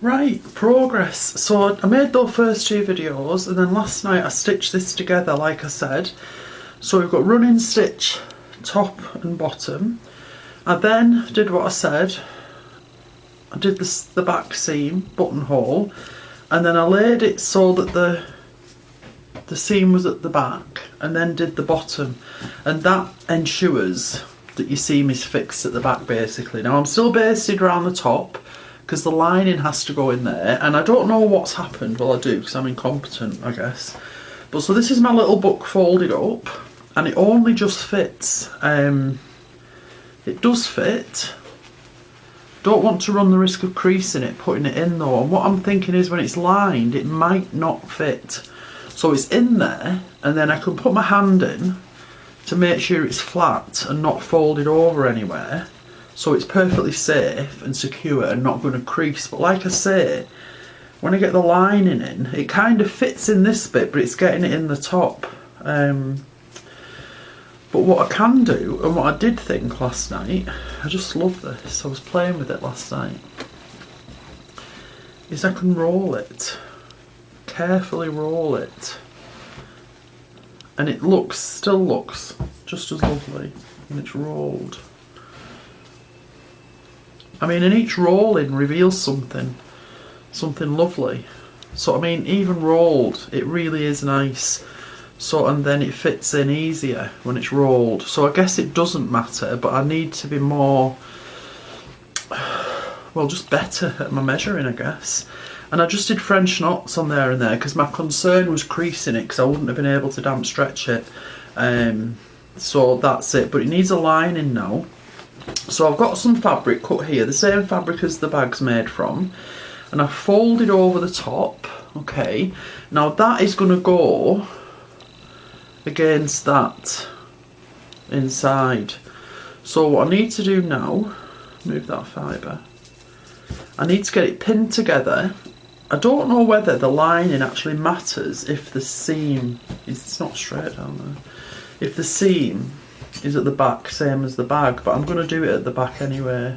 Right, progress. So I made those first two videos and then last night I stitched this together like I said. So we've got running stitch top and bottom. I then did what I said. I did the back seam buttonhole and then I laid it so that the seam was at the back and then did the bottom, and that ensures that your seam is fixed at the back basically. Now I'm still basted around the top because the lining has to go in there, and I don't know what's happened. Well, I do because I'm incompetent, I guess. But so this is my little book folded up and it only just fits. It does fit. Don't want to run the risk of creasing it putting it in though, and what I'm thinking is when it's lined it might not fit. So it's in there and then I can put my hand in to make sure it's flat and not folded over anywhere, so it's perfectly safe and secure and not going to crease. But like I say, when I get the lining in, it kind of fits in this bit but it's getting it in the top. But what I can do, and what I did think last night, I just love this, I was playing with it last night, is I can roll it, carefully roll it, and it still looks just as lovely when it's rolled. I mean, and each rolling reveals something lovely. So I mean, even rolled, it really is nice. So, and then it fits in easier when it's rolled. So I guess it doesn't matter, but I need to be more, well, just better at my measuring, I guess. And I just did French knots on there and there because my concern was creasing it because I wouldn't have been able to damp stretch it. So that's it, but it needs a lining now. So I've got some fabric cut here, the same fabric as the bag's made from, and I've folded over the top. Okay, now that is going to go against that inside. So what I need to do now, move that fibre, I need to get it pinned together. I don't know whether the lining actually matters if the seam is, it's not straight down there, if the seam is at the back same as the bag, but I'm going to do it at the back anyway.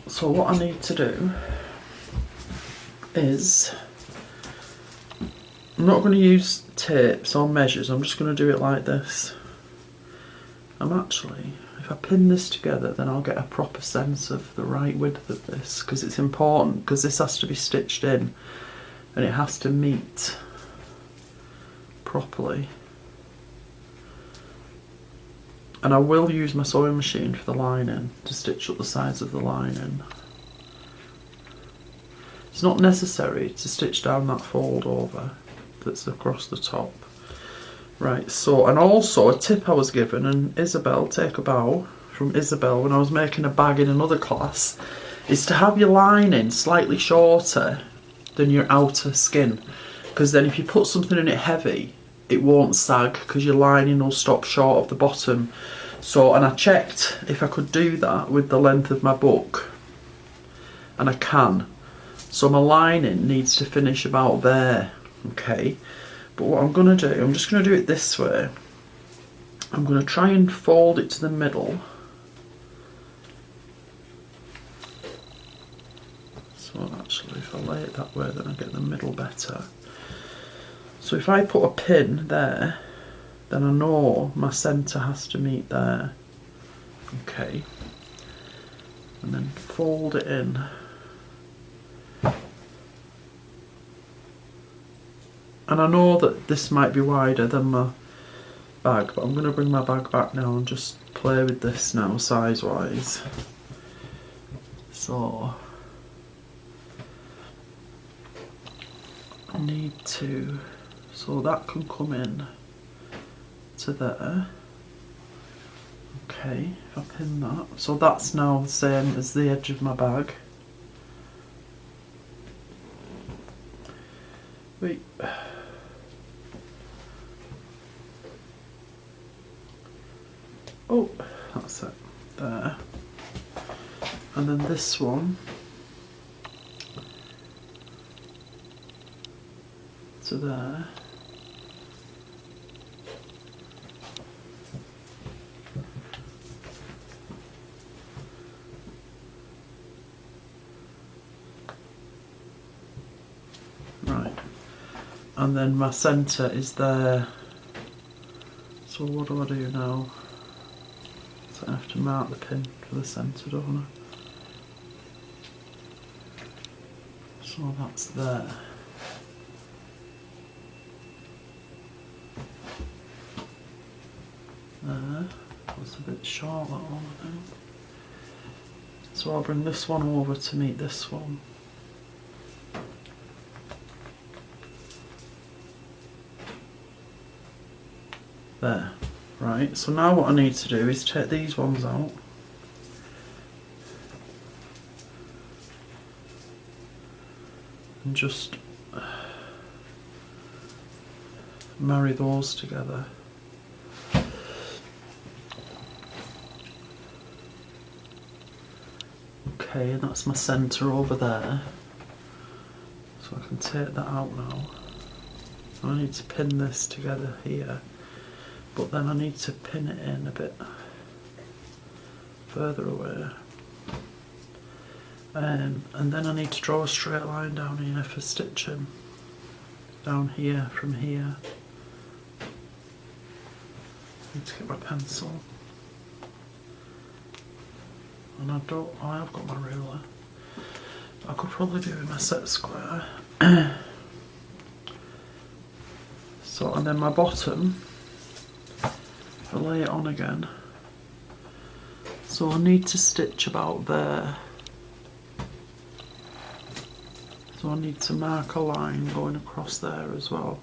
So what I need to do is, I'm not going to use tapes or measures, I'm just going to do it like this. I'm actually, if I pin this together then I'll get a proper sense of the right width of this, because it's important, because this has to be stitched in and it has to meet properly. And I will use my sewing machine for the lining to stitch up the sides of the lining. It's not necessary to stitch down that fold over that's across the top. Right, so, and also a tip I was given, and Isabel, take a bow from Isabel when I was making a bag in another class, is to have your lining slightly shorter than your outer skin, because then if you put something in it heavy it won't sag because your lining will stop short of the bottom. So, and I checked if I could do that with the length of my book, and I can. So my lining needs to finish about there, okay? But what I'm going to do, I'm just going to do it this way. I'm going to try and fold it to the middle. So actually if I lay it that way then I get the middle better. So if I put a pin there, then I know my centre has to meet there. Okay. And then fold it in. And I know that this might be wider than my bag, but I'm going to bring my bag back now and just play with this now size wise. So I need to, so that can come in to there. Okay, if I pin that, so that's now the same as the edge of my bag. Wait. Oh, that's it, there. And then this one to there. and then my centre is there. So what do I do now? So I have to mark the pin for the centre, don't I? So that's there. There. That's a bit short, that one, I think. So I'll bring this one over to meet this one. There. Right, so now what I need to do is take these ones out. And just marry those together. Okay, and that's my centre over there. So I can take that out now. I need to pin this together here. But then I need to pin it in a bit further away. And then I need to draw a straight line down here for stitching. Down here, from here. Need to get my pencil. And I have got my ruler. I could probably do with my set square. So, and then my bottom, I lay it on again. So I need to stitch about there. So I need to mark a line going across there as well.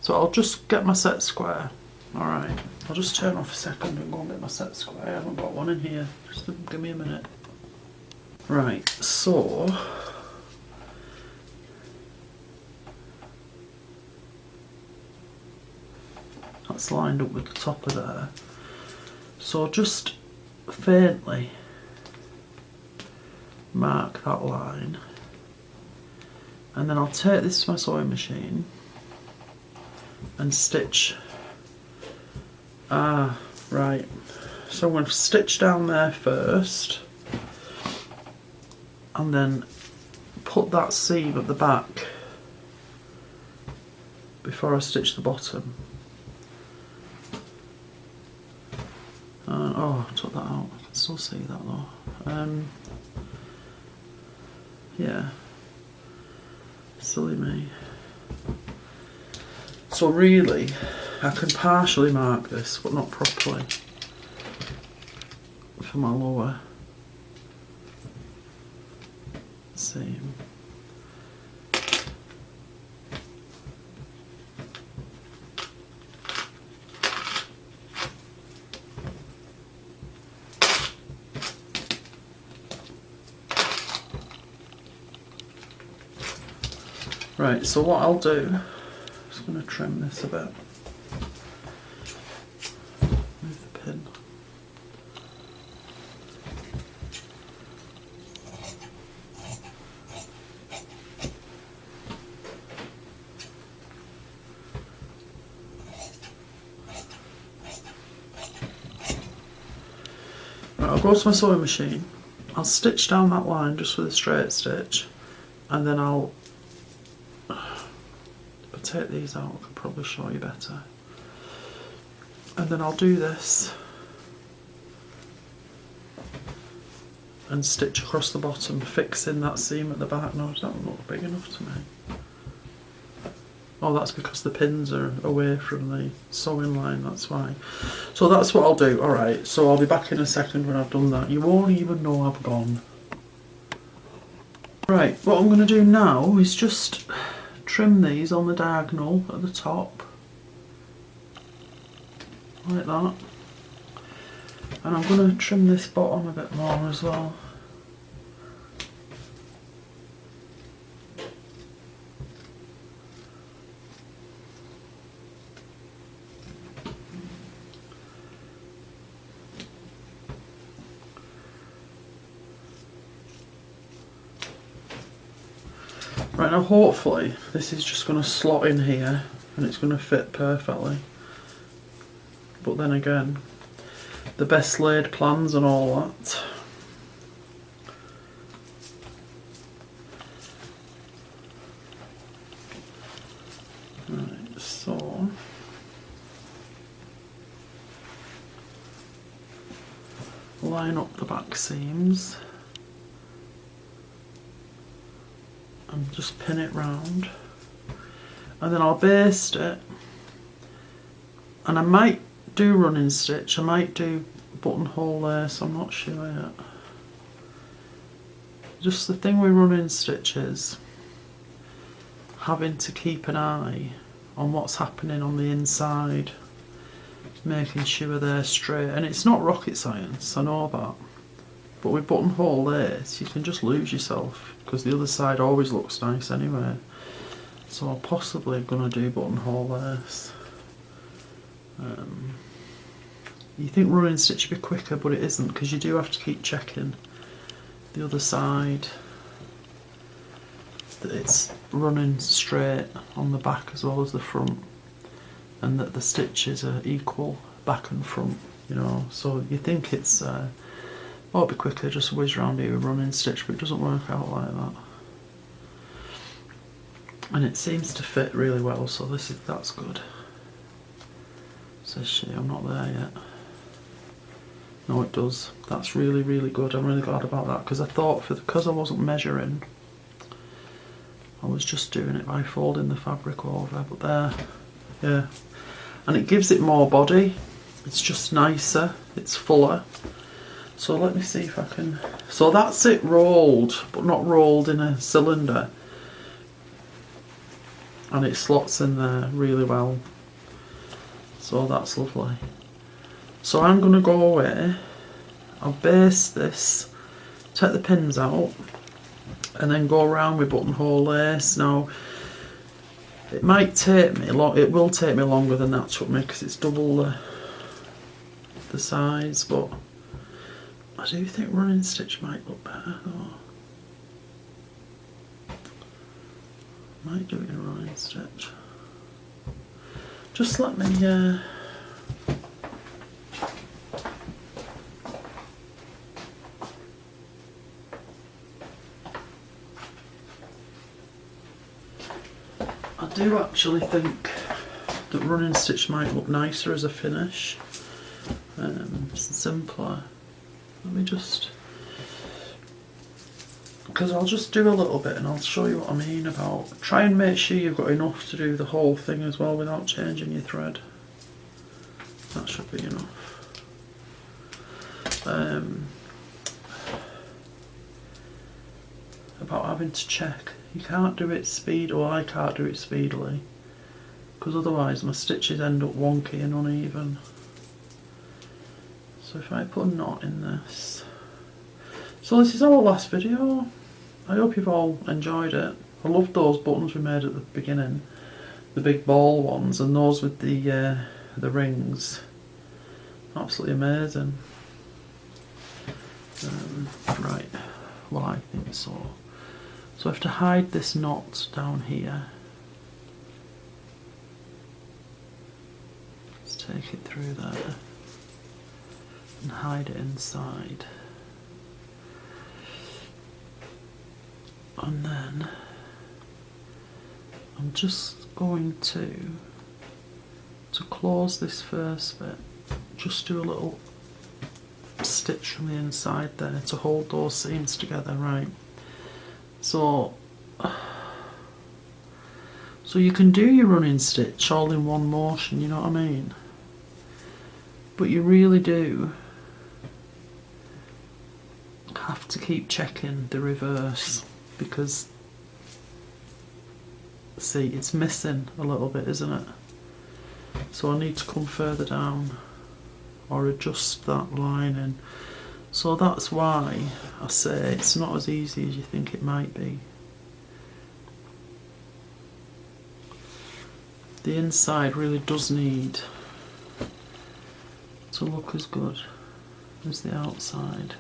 So I'll just get my set square. Alright, I'll just turn off a second and go and get my set square. I haven't got one in here. Just give me a minute. Right, so that's lined up with the top of there. So just faintly mark that line, and then I'll take this to my sewing machine and stitch. Right, so I'm going to stitch down there first and then put that seam at the back before I stitch the bottom. Oh, I took that out. I can still see that though. Yeah. Silly me. So really, I can partially mark this, but not properly for my lower seam. Right, so what I'll do, I'm just going to trim this a bit. Move the pin. Right, I'll go to my sewing machine. I'll stitch down that line just with a straight stitch, and then I'll take these out. I can probably show you better. And then I'll do this and stitch across the bottom, fixing that seam at the back. No, that doesn't look big enough to me. Oh, that's because the pins are away from the sewing line, that's why. So that's what I'll do. Alright, so I'll be back in a second when I've done that. You won't even know I've gone. Right, what I'm going to do now is just trim these on the diagonal at the top, like that, and I'm going to trim this bottom a bit more as well. Right, now hopefully this is just going to slot in here and it's going to fit perfectly. But then again, the best laid plans and all that. line up the back seams and just pin it round, and then I'll baste it, and I might do running stitch, I might do buttonhole lace, I'm not sure yet. Just the thing with running stitch is having to keep an eye on what's happening on the inside, making sure they're straight, and it's not rocket science, I know that, but with buttonhole lace you can just lose yourself because the other side always looks nice anyway. So I'm possibly going to do buttonhole lace. You think running stitch would be quicker, but it isn't, because you do have to keep checking the other side that it's running straight on the back as well as the front, and that the stitches are equal back and front, you know. So you think it's it'll be quicker, just whiz round here with running stitch, but it doesn't work out like that. And it seems to fit really well, so that's good. Says she, I'm not there yet. No, it does. That's really, really good. I'm really glad about that, because I thought because I wasn't measuring, I was just doing it by folding the fabric over, but there, yeah. And it gives it more body. It's just nicer. It's fuller. So let me see if I can. So that's it rolled, but not rolled in a cylinder. And it slots in there really well. So that's lovely. So I'm going to go away, I'll baste this, take the pins out, and then go around with buttonhole lace. Now, it might take me it will take me longer than that took me, because it's double the size, but I do think running stitch might look better though. Might do it in running stitch. Just let me I do actually think that running stitch might look nicer as a finish, simpler. Let me just, because I'll just do a little bit and I'll show you what I mean about, try and make sure you've got enough to do the whole thing as well without changing your thread. That should be enough. About having to check. You can't do it I can't do it speedily, because otherwise my stitches end up wonky and uneven. So if I put a knot in this. So this is our last video. I hope you've all enjoyed it. I loved those buttons we made at the beginning, the big ball ones, and those with the rings. Absolutely amazing. Right, well I think so. So I have to hide this knot down here. Let's take it through there and hide it inside. And then I'm just going to close this first bit, just do a little stitch from the inside there to hold those seams together, right? So you can do your running stitch all in one motion, you know what I mean? But you really do have to keep checking the reverse, because see, it's missing a little bit, isn't it? So I need to come further down or adjust that lining. So that's why I say it's not as easy as you think it might be. The inside really does need to look as good as the outside.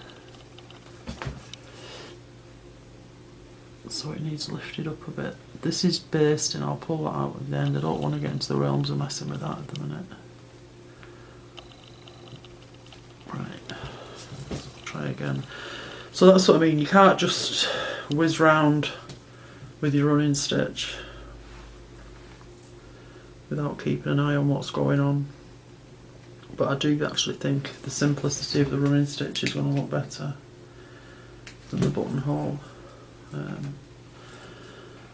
So it needs lifted up a bit. This is basting, I'll pull that out at the end. I don't want to get into the realms of messing with that at the minute. Right, try again. So that's what I mean, you can't just whiz round with your running stitch without keeping an eye on what's going on. but I do actually think the simplicity of the running stitch is going to look better than the buttonhole.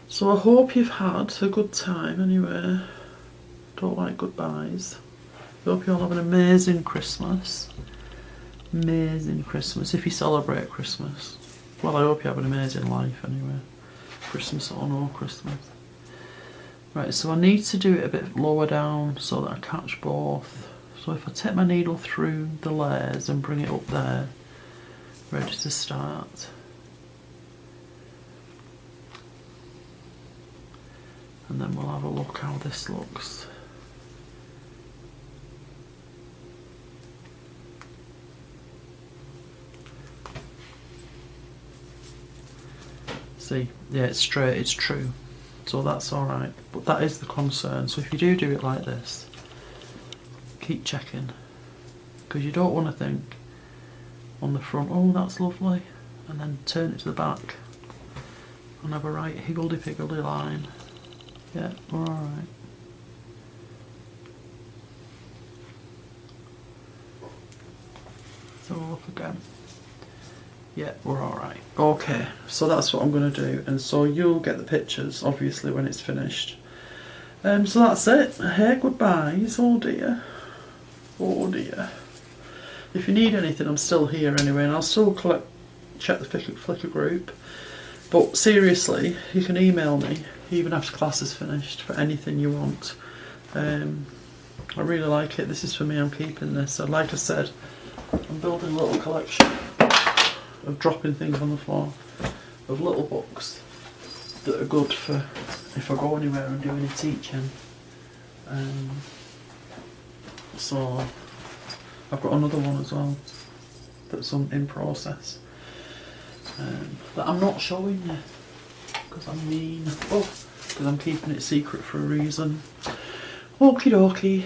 So I hope you've had a good time anyway. Don't like goodbyes. I hope you all have an amazing Christmas. Amazing Christmas if you celebrate Christmas. Well, I hope you have an amazing life anyway. Christmas or no Christmas. Right, so I need to do it a bit lower down so that I catch both. So if I take my needle through the layers and bring it up there, ready to start. And then we'll have a look how this looks. See, yeah, it's straight, it's true. So that's alright, but that is the concern. So if you do it like this, keep checking, because you don't want to think on the front, oh that's lovely, and then turn it to the back and have a right higgledy-piggledy line. Yeah, we're alright. So we'll look again. Yeah, we're alright. Okay, so that's what I'm going to do, and so you'll get the pictures, obviously, when it's finished. So that's it. Hey, goodbyes. Oh dear. Oh dear. If you need anything, I'm still here anyway, and I'll still check the Flickr group. But seriously, you can email me, even after class is finished, for anything you want. I really like it. This is for me, I'm keeping this. So like I said, I'm building a little collection of dropping things on the floor, of little books that are good for if I go anywhere and do any teaching. So I've got another one as well that's in process that I'm not showing you because I'm mean. Oh, because I'm keeping it secret for a reason. Okie dokie.